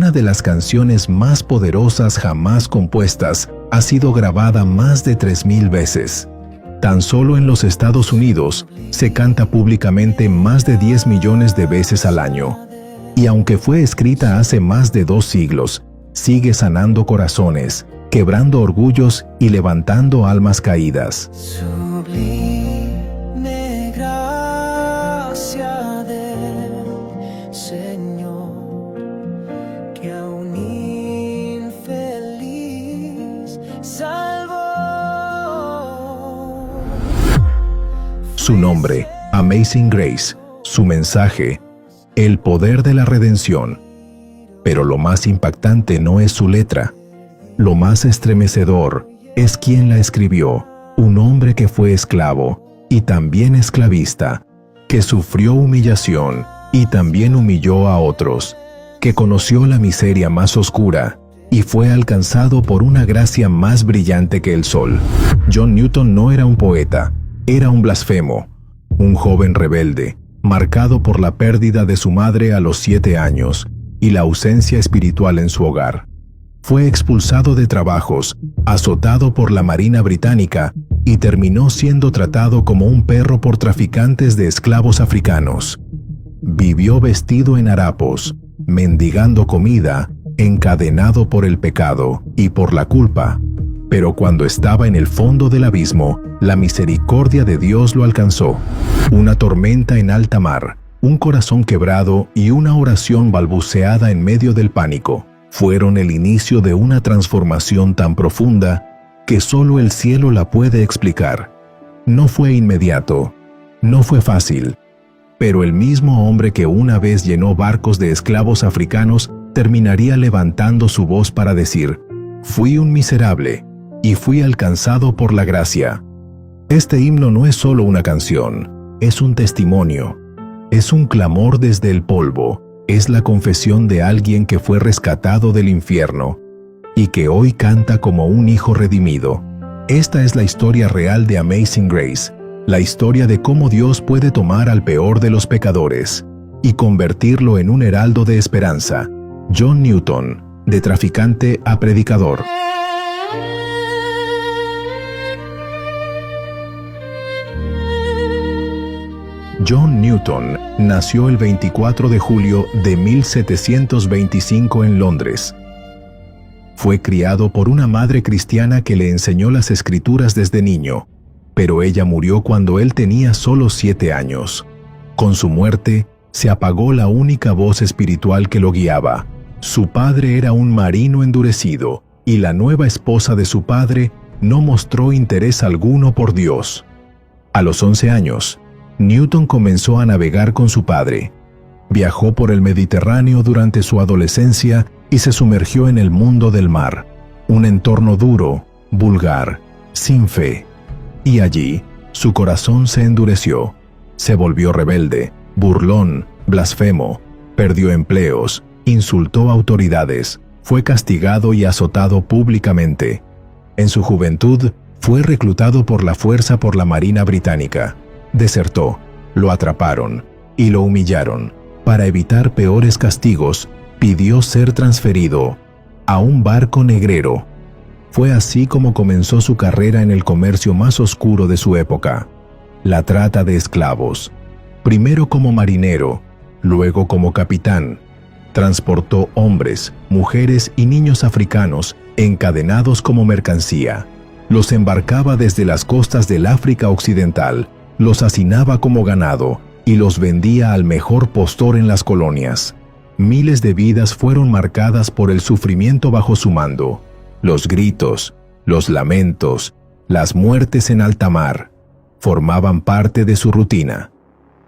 una de las canciones más poderosas jamás compuestas, ha sido grabada más de 3000 veces. Tan solo en los Estados Unidos se canta públicamente más de 10 millones de veces al año. Y aunque fue escrita hace más de 2 siglos, sigue sanando corazones, quebrando orgullos y levantando almas caídas. Sublime gracia del Señor, que a un infeliz salvó. Su nombre, Amazing Grace, su mensaje, el poder de la redención. Pero lo más impactante no es su letra. Lo más estremecedor es quien la escribió, un hombre que fue esclavo y también esclavista, que sufrió humillación y también humilló a otros, que conoció la miseria más oscura y fue alcanzado por una gracia más brillante que el sol. John Newton no era un poeta, era un blasfemo, un joven rebelde, marcado por la pérdida de su madre a los 7 años y la ausencia espiritual en su hogar. Fue expulsado de trabajos, azotado por la Marina Británica y terminó siendo tratado como un perro por traficantes de esclavos africanos. Vivió vestido en harapos, mendigando comida, encadenado por el pecado y por la culpa. Pero cuando estaba en el fondo del abismo, la misericordia de Dios lo alcanzó. Una tormenta en alta mar, un corazón quebrado y una oración balbuceada en medio del pánico fueron el inicio de una transformación tan profunda que solo el cielo la puede explicar. No fue inmediato, no fue fácil, pero el mismo hombre que una vez llenó barcos de esclavos africanos terminaría levantando su voz para decir: «Fui un miserable y fui alcanzado por la gracia». Este himno no es solo una canción, es un testimonio, es un clamor desde el polvo. Es la confesión de alguien que fue rescatado del infierno y que hoy canta como un hijo redimido. Esta es la historia real de Amazing Grace, la historia de cómo Dios puede tomar al peor de los pecadores y convertirlo en un heraldo de esperanza. John Newton, de traficante a predicador. John Newton nació el 24 de julio de 1725 en Londres. Fue criado por una madre cristiana que le enseñó las escrituras desde niño, pero ella murió cuando él tenía solo 7 años. Con su muerte, se apagó la única voz espiritual que lo guiaba. Su padre era un marino endurecido, y la nueva esposa de su padre no mostró interés alguno por Dios. A los 11 años, Newton comenzó a navegar con su padre. Viajó por el Mediterráneo durante su adolescencia y se sumergió en el mundo del mar, un entorno duro, vulgar, sin fe. Y allí, su corazón se endureció, se volvió rebelde, burlón, blasfemo, perdió empleos, insultó autoridades, fue castigado y azotado públicamente. En su juventud, fue reclutado por la fuerza por la Marina Británica. Desertó, lo atraparon y lo humillaron. Para evitar peores castigos, pidió ser transferido a un barco negrero. Fue así como comenzó su carrera en el comercio más oscuro de su época, la trata de esclavos. Primero como marinero, luego como capitán. Transportó hombres, mujeres y niños africanos encadenados como mercancía. Los embarcaba desde las costas del África Occidental, los hacinaba como ganado y los vendía al mejor postor en las colonias. Miles de vidas fueron marcadas por el sufrimiento bajo su mando. Los gritos, los lamentos, las muertes en alta mar formaban parte de su rutina.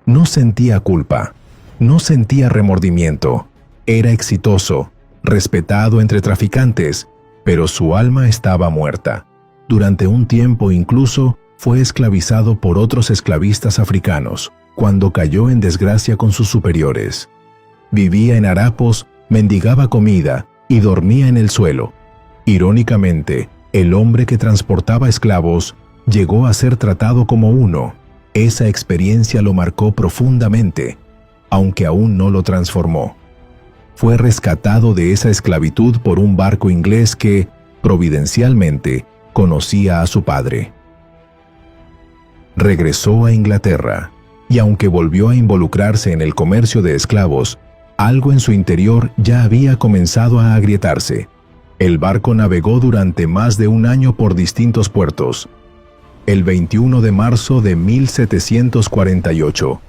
No sentía culpa, no sentía remordimiento. Era exitoso, respetado entre traficantes, pero su alma estaba muerta. Durante un tiempo incluso fue esclavizado por otros esclavistas africanos, cuando cayó en desgracia con sus superiores. Vivía en harapos, mendigaba comida y dormía en el suelo. Irónicamente, el hombre que transportaba esclavos llegó a ser tratado como uno. Esa experiencia lo marcó profundamente, aunque aún no lo transformó. fue rescatado de esa esclavitud por un barco inglés que, providencialmente, conocía a su padre. Regresó a Inglaterra, y aunque volvió a involucrarse en el comercio de esclavos, algo en su interior ya había comenzado a agrietarse. El barco navegó durante más de un año por distintos puertos. El 21 de marzo de 1748,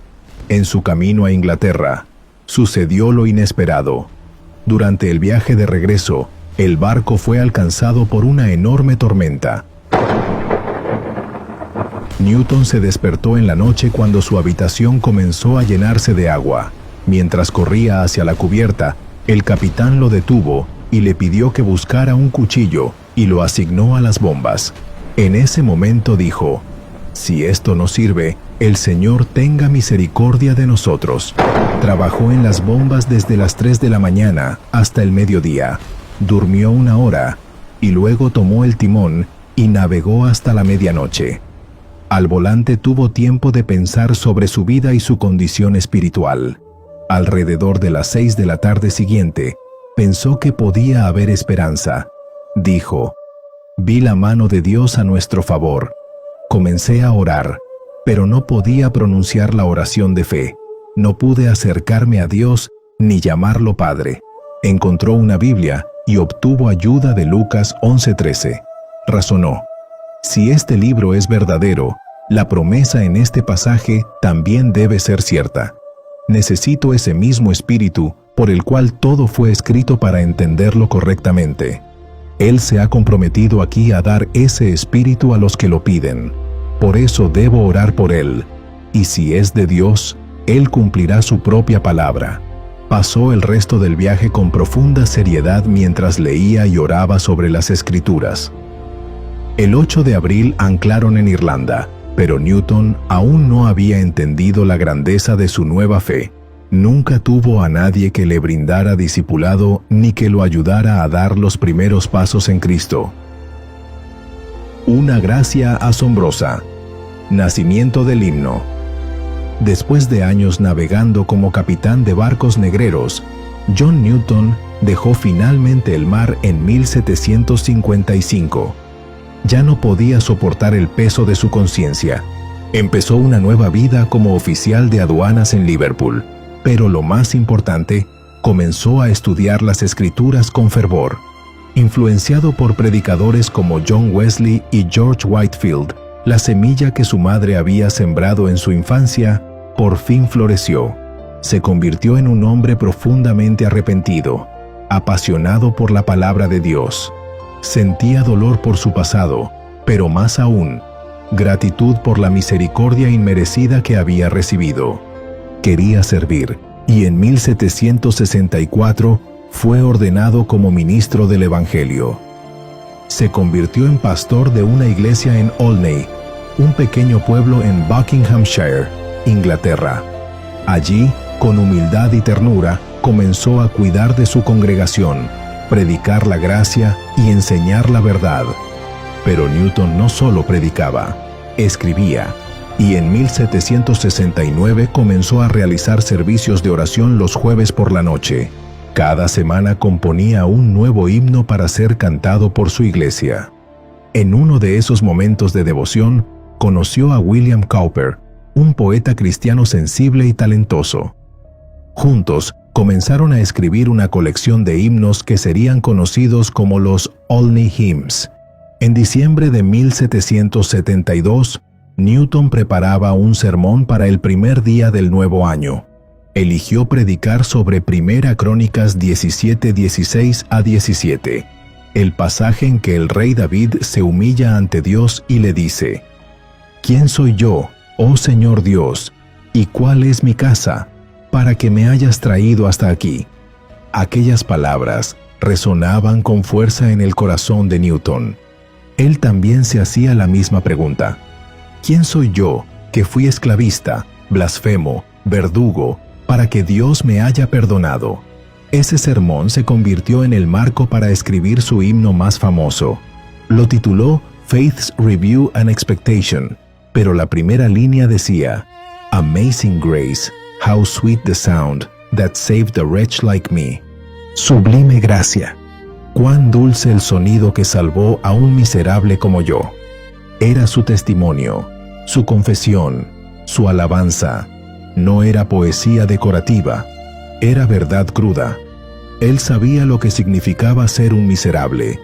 en su camino a Inglaterra, sucedió lo inesperado. Durante el viaje de regreso, el barco fue alcanzado por una enorme tormenta. Newton se despertó en la noche cuando su habitación comenzó a llenarse de agua. Mientras corría hacia la cubierta, el capitán lo detuvo y le pidió que buscara un cuchillo y lo asignó a las bombas. En ese momento dijo: «Si esto no sirve, el Señor tenga misericordia de nosotros». Trabajó en las bombas desde las 3 de la mañana hasta el mediodía. Durmió 1 hora y luego tomó el timón y navegó hasta la medianoche. Al volante tuvo tiempo de pensar sobre su vida y su condición espiritual. Alrededor de las 6 de la tarde siguiente, pensó que podía haber esperanza. Dijo: «Vi la mano de Dios a nuestro favor». Comencé a orar, pero no podía pronunciar la oración de fe. No pude acercarme a Dios ni llamarlo Padre. Encontró una Biblia y obtuvo ayuda de Lucas 11:13. Razonó: si este libro es verdadero, la promesa en este pasaje también debe ser cierta. Necesito ese mismo espíritu por el cual todo fue escrito para entenderlo correctamente. Él se ha comprometido aquí a dar ese espíritu a los que lo piden. Por eso debo orar por él. Y si es de Dios, Él cumplirá su propia palabra. Pasó el resto del viaje con profunda seriedad mientras leía y oraba sobre las Escrituras. El 8 de abril anclaron en Irlanda, pero Newton aún no había entendido la grandeza de su nueva fe. Nunca tuvo a nadie que le brindara discipulado ni que lo ayudara a dar los primeros pasos en Cristo. Una gracia asombrosa. Nacimiento del himno. Después de años navegando como capitán de barcos negreros, John Newton dejó finalmente el mar en 1755. Ya no podía soportar el peso de su conciencia. Empezó una nueva vida como oficial de aduanas en Liverpool, pero lo más importante, comenzó a estudiar las Escrituras con fervor. Influenciado por predicadores como John Wesley y George Whitefield, la semilla que su madre había sembrado en su infancia por fin floreció. Se convirtió en un hombre profundamente arrepentido, apasionado por la palabra de Dios. Sentía dolor por su pasado, pero más aún, gratitud por la misericordia inmerecida que había recibido. Quería servir, y en 1764 fue ordenado como ministro del Evangelio. Se convirtió en pastor de una iglesia en Olney, un pequeño pueblo en Buckinghamshire, Inglaterra. Allí, con humildad y ternura, comenzó a cuidar de su congregación, predicar la gracia y enseñar la verdad. Pero Newton no solo predicaba, escribía, y en 1769 comenzó a realizar servicios de oración los jueves por la noche. Cada semana componía un nuevo himno para ser cantado por su iglesia. En uno de esos momentos de devoción, conoció a William Cowper, un poeta cristiano sensible y talentoso. Juntos, comenzaron a escribir una colección de himnos que serían conocidos como los Olney Hymns. En diciembre de 1772, Newton preparaba un sermón para el primer día del nuevo año. Eligió predicar sobre Primera Crónicas 17:16 a 17, el pasaje en que el rey David se humilla ante Dios y le dice: «¿Quién soy yo, oh Señor Dios, y cuál es mi casa, para que me hayas traído hasta aquí?» Aquellas palabras resonaban con fuerza en el corazón de Newton. Él también se hacía la misma pregunta: ¿quién soy yo, que fui esclavista, blasfemo, verdugo, para que Dios me haya perdonado? Ese sermón se convirtió en el marco para escribir su himno más famoso. Lo tituló Faith's Review and Expectation, pero la primera línea decía: Amazing grace, how sweet the sound that saved a wretch like me. Sublime gracia. Cuán dulce el sonido que salvó a un miserable como yo. Era su testimonio, su confesión, su alabanza. No era poesía decorativa, era verdad cruda. Él sabía lo que significaba ser un miserable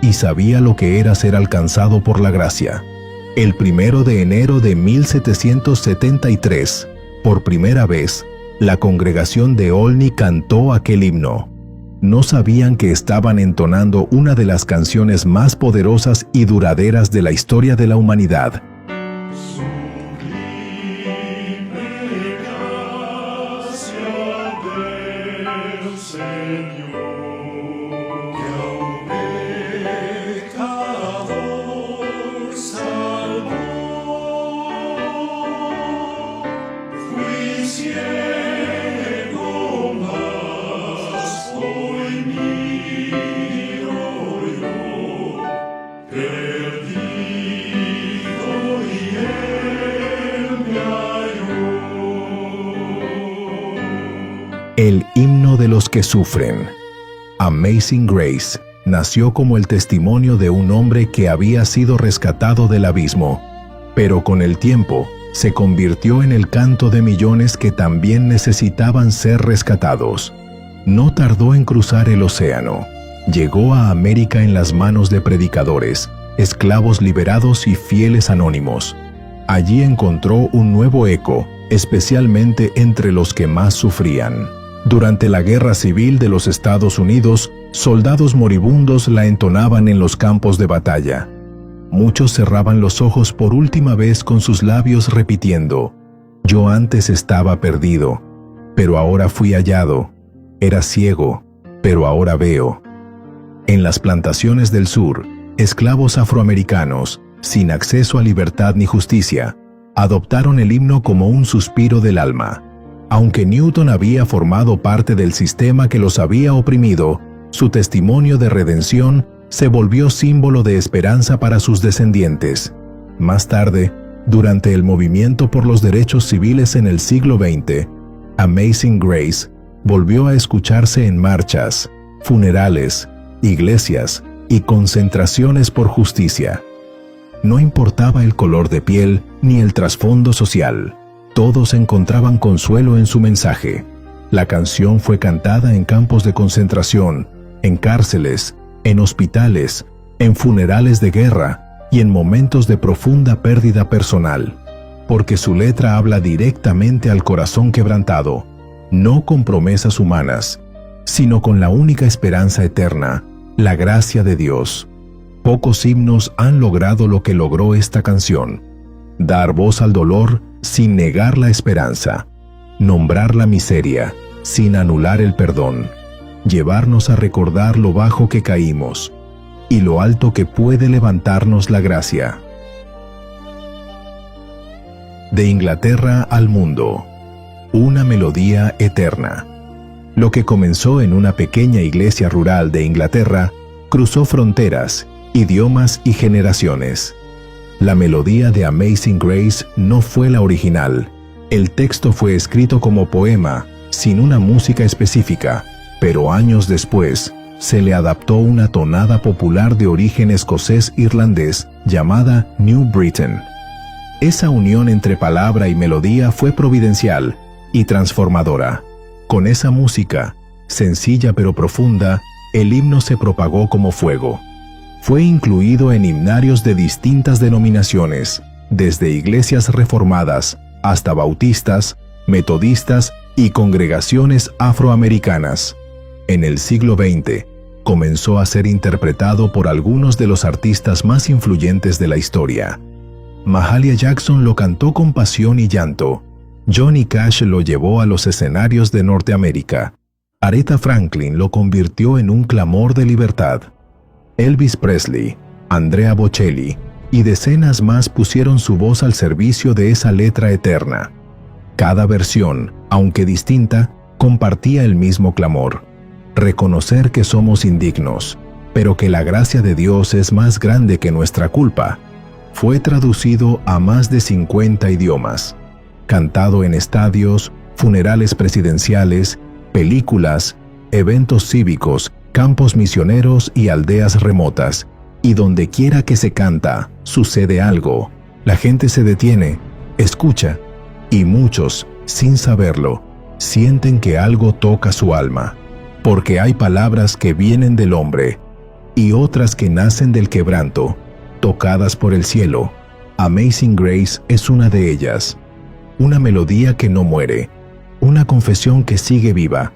y sabía lo que era ser alcanzado por la gracia. El 1 de enero de 1773, por primera vez, la congregación de Olney cantó aquel himno. No sabían que estaban entonando una de las canciones más poderosas y duraderas de la historia de la humanidad. El himno de los que sufren. Amazing Grace nació como el testimonio de un hombre que había sido rescatado del abismo, pero con el tiempo se convirtió en el canto de millones que también necesitaban ser rescatados. No tardó en cruzar el océano. Llegó a América en las manos de predicadores, esclavos liberados y fieles anónimos. Allí encontró un nuevo eco, especialmente entre los que más sufrían. Durante la Guerra Civil de los Estados Unidos, soldados moribundos la entonaban en los campos de batalla. Muchos cerraban los ojos por última vez con sus labios repitiendo: «Yo antes estaba perdido, pero ahora fui hallado. Era ciego, pero ahora veo». En las plantaciones del sur, esclavos afroamericanos, sin acceso a libertad ni justicia, adoptaron el himno como un suspiro del alma. Aunque Newton había formado parte del sistema que los había oprimido, su testimonio de redención se volvió símbolo de esperanza para sus descendientes. Más tarde, durante el movimiento por los derechos civiles en el siglo XX, Amazing Grace volvió a escucharse en marchas, funerales, iglesias y concentraciones por justicia. No importaba el color de piel ni el trasfondo social. Todos encontraban consuelo en su mensaje. La canción fue cantada en campos de concentración, en cárceles, en hospitales, en funerales de guerra y en momentos de profunda pérdida personal, porque su letra habla directamente al corazón quebrantado, no con promesas humanas, sino con la única esperanza eterna, la gracia de Dios. Pocos himnos han logrado lo que logró esta canción: dar voz al dolor sin negar la esperanza, nombrar la miseria sin anular el perdón, llevarnos a recordar lo bajo que caímos y lo alto que puede levantarnos la gracia. De Inglaterra al mundo, una melodía eterna. Lo que comenzó en una pequeña iglesia rural de Inglaterra cruzó fronteras, idiomas y generaciones. La melodía de Amazing Grace no fue la original. El texto fue escrito como poema, sin una música específica, pero años después se le adaptó una tonada popular de origen escocés-irlandés llamada New Britain. Esa unión entre palabra y melodía fue providencial y transformadora. Con esa música, sencilla pero profunda, el himno se propagó como fuego. Fue incluido en himnarios de distintas denominaciones, desde iglesias reformadas hasta bautistas, metodistas y congregaciones afroamericanas. En el siglo XX, comenzó a ser interpretado por algunos de los artistas más influyentes de la historia. Mahalia Jackson lo cantó con pasión y llanto. Johnny Cash lo llevó a los escenarios de Norteamérica. Aretha Franklin lo convirtió en un clamor de libertad. Elvis Presley, Andrea Bocelli y decenas más pusieron su voz al servicio de esa letra eterna. Cada versión, aunque distinta, compartía el mismo clamor: reconocer que somos indignos, pero que la gracia de Dios es más grande que nuestra culpa. Fue traducido a más de 50 idiomas, cantado en estadios, funerales presidenciales, películas eventos cívicos, campos misioneros y aldeas remotas. Y donde quiera que se canta, sucede algo. La gente se detiene, escucha, y muchos, sin saberlo, sienten que algo toca su alma. Porque hay palabras que vienen del hombre y otras que nacen del quebranto, tocadas por el cielo. Amazing Grace es una de ellas. Una melodía que no muere, una confesión que sigue viva,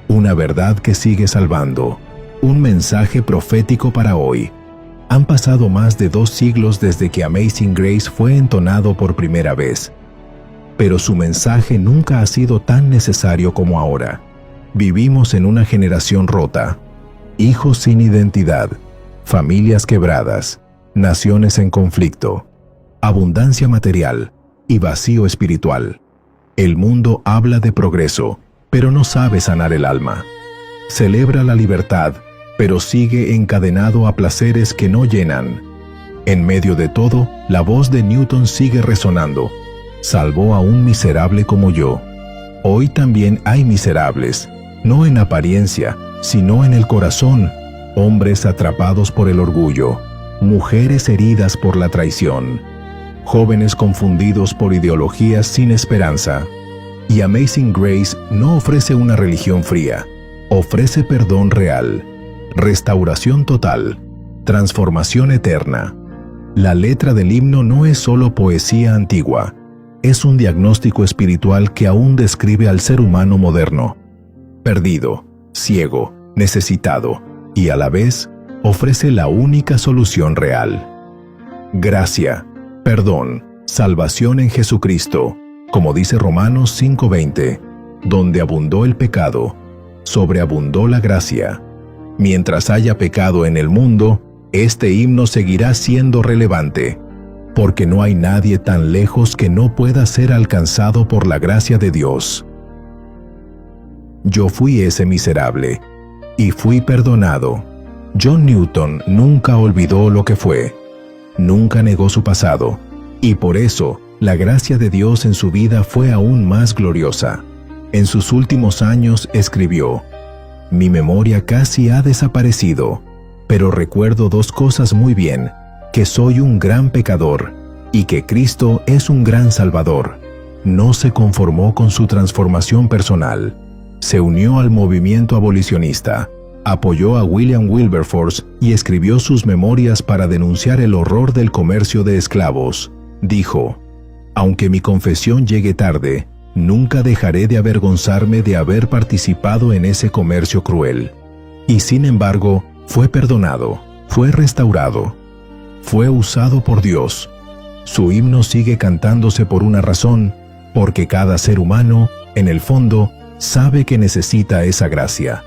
una verdad que sigue salvando, un mensaje profético para hoy. Han pasado más de 2 siglos desde que Amazing Grace fue entonado por primera vez, pero su mensaje nunca ha sido tan necesario como ahora. Vivimos en una generación rota, hijos sin identidad, familias quebradas, naciones en conflicto, abundancia material y vacío espiritual. El mundo habla de progreso, pero no sabe sanar el alma. Celebra la libertad, pero sigue encadenado a placeres que no llenan. En medio de todo, la voz de Newton sigue resonando. Salvó a un miserable como yo. Hoy también hay miserables, no en apariencia, sino en el corazón, hombres atrapados por el orgullo, mujeres heridas por la traición, jóvenes confundidos por ideologías sin esperanza. Y Amazing Grace no ofrece una religión fría, ofrece perdón real, restauración total, transformación eterna. La letra del himno no es solo poesía antigua, es un diagnóstico espiritual que aún describe al ser humano moderno, perdido, ciego, necesitado, y a la vez ofrece la única solución real. Gracia, perdón, salvación en Jesucristo, como dice Romanos 5:20, donde abundó el pecado, sobreabundó la gracia. Mientras haya pecado en el mundo, este himno seguirá siendo relevante, porque no hay nadie tan lejos que no pueda ser alcanzado por la gracia de Dios. Yo fui ese miserable, y fui perdonado. John Newton nunca olvidó lo que fue, nunca negó su pasado, y por eso la gracia de Dios en su vida fue aún más gloriosa. En sus últimos años escribió: mi memoria casi ha desaparecido, pero recuerdo 2 cosas muy bien, que soy un gran pecador y que Cristo es un gran Salvador. No se conformó con su transformación personal, se unió al movimiento abolicionista, apoyó a William Wilberforce y escribió sus memorias para denunciar el horror del comercio de esclavos. Dijo: aunque mi confesión llegue tarde, nunca dejaré de avergonzarme de haber participado en ese comercio cruel. Y sin embargo, fue perdonado, fue restaurado, fue usado por Dios. Su himno sigue cantándose por una razón, porque cada ser humano, en el fondo, sabe que necesita esa gracia.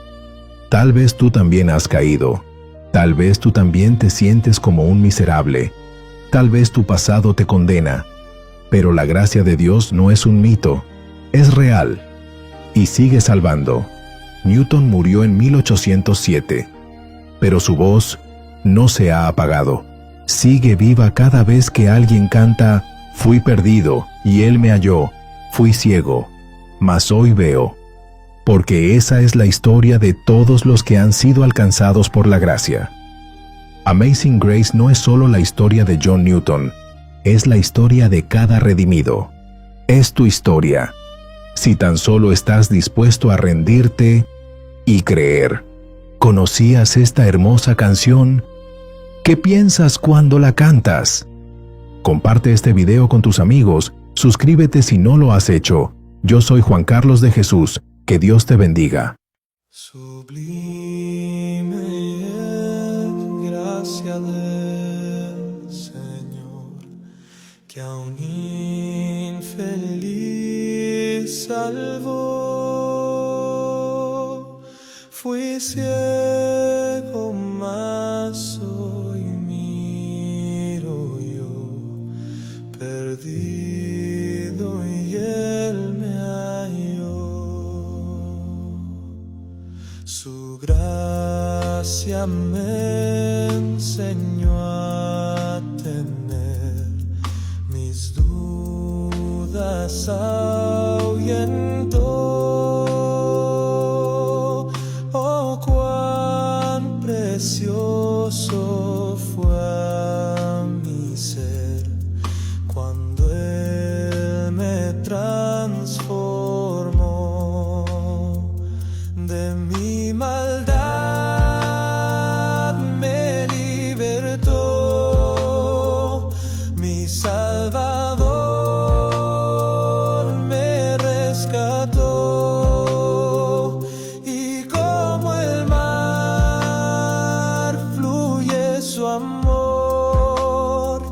Tal vez tú también has caído, tal vez tú también te sientes como un miserable, tal vez tu pasado te condena, pero la gracia de Dios no es un mito, es real y sigue salvando. Newton murió en 1807, pero su voz no se ha apagado. Sigue viva cada vez que alguien canta: fui perdido y Él me halló, fui ciego, mas hoy veo. Porque esa es la historia de todos los que han sido alcanzados por la gracia. Amazing Grace no es solo la historia de John Newton, es la historia de cada redimido. Es tu historia, si tan solo estás dispuesto a rendirte y creer. ¿Conocías esta hermosa canción? ¿Qué piensas cuando la cantas? Comparte este video con tus amigos, suscríbete si no lo has hecho. Yo soy Juan Carlos de Jesús, que Dios te bendiga. Sublime es gracia del Señor, que a un infeliz salvó. Fui ciego, mas hoy miro yo, perdido y Él me halló. Su gracia me enseñó a tener mis dudas, ahuyentó. precioso fue a mi ser cuando Él me transformó de mi maldad, me libertó, mi Salvador me rescató, y como el mar fluye su amor,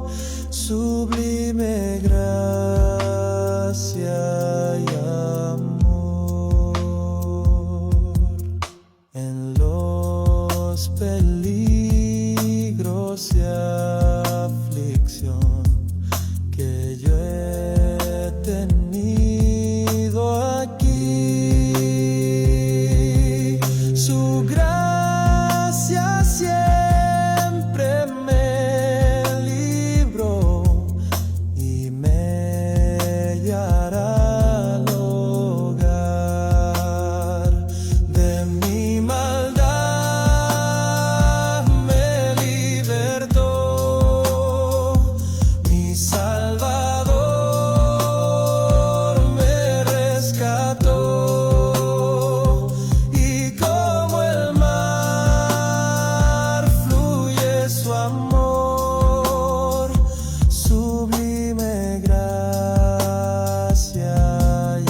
sublime gracia y amor. En los peligros y aflicción que yo he tenido aquí, su gracia siempre me libró y me guiará al hogar. De mi maldad me libertó, mi Salvador me rescató, y como el mar fluye su amor, sublime gracia y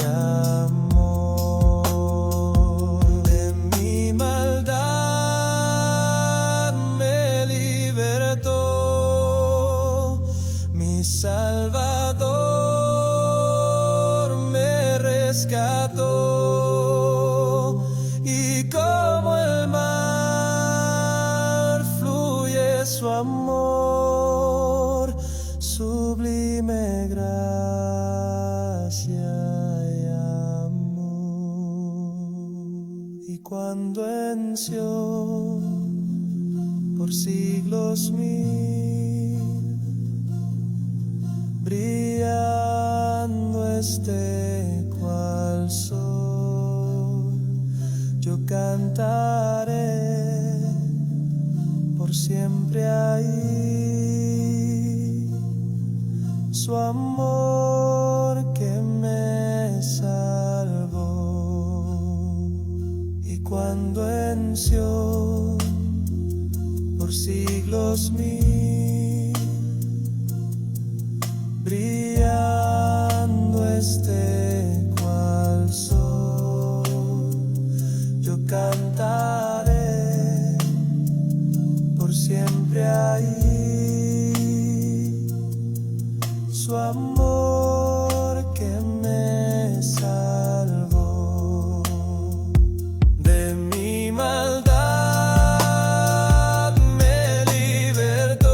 amor. De mi maldad me libertó, mi Salvador me rescató, y como el mar fluye su amor, sublime gracia y amor. Y cuando en Sión por siglos mil brillando esté cual sol, yo cantaré por siempre ahí su amor que me salvó. Y cuando en Sión por siglos mil brillando esté cual sol, yo cantaré por siempre ahí su amor que me salvó. De mi maldad me libertó,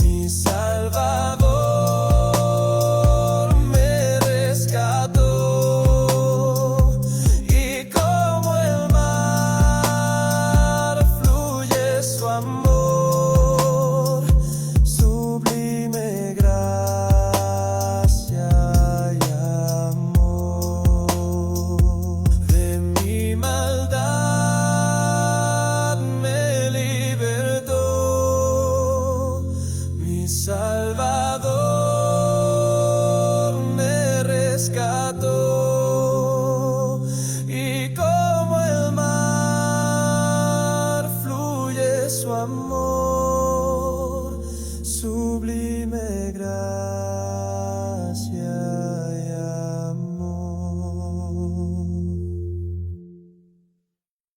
mi Salvador me rescató, y como el mar fluye su amor, sublime gracia y amor. De mi maldad me libertó, mi Salvador me rescató, y como el mar fluye su amor, sublime gracia.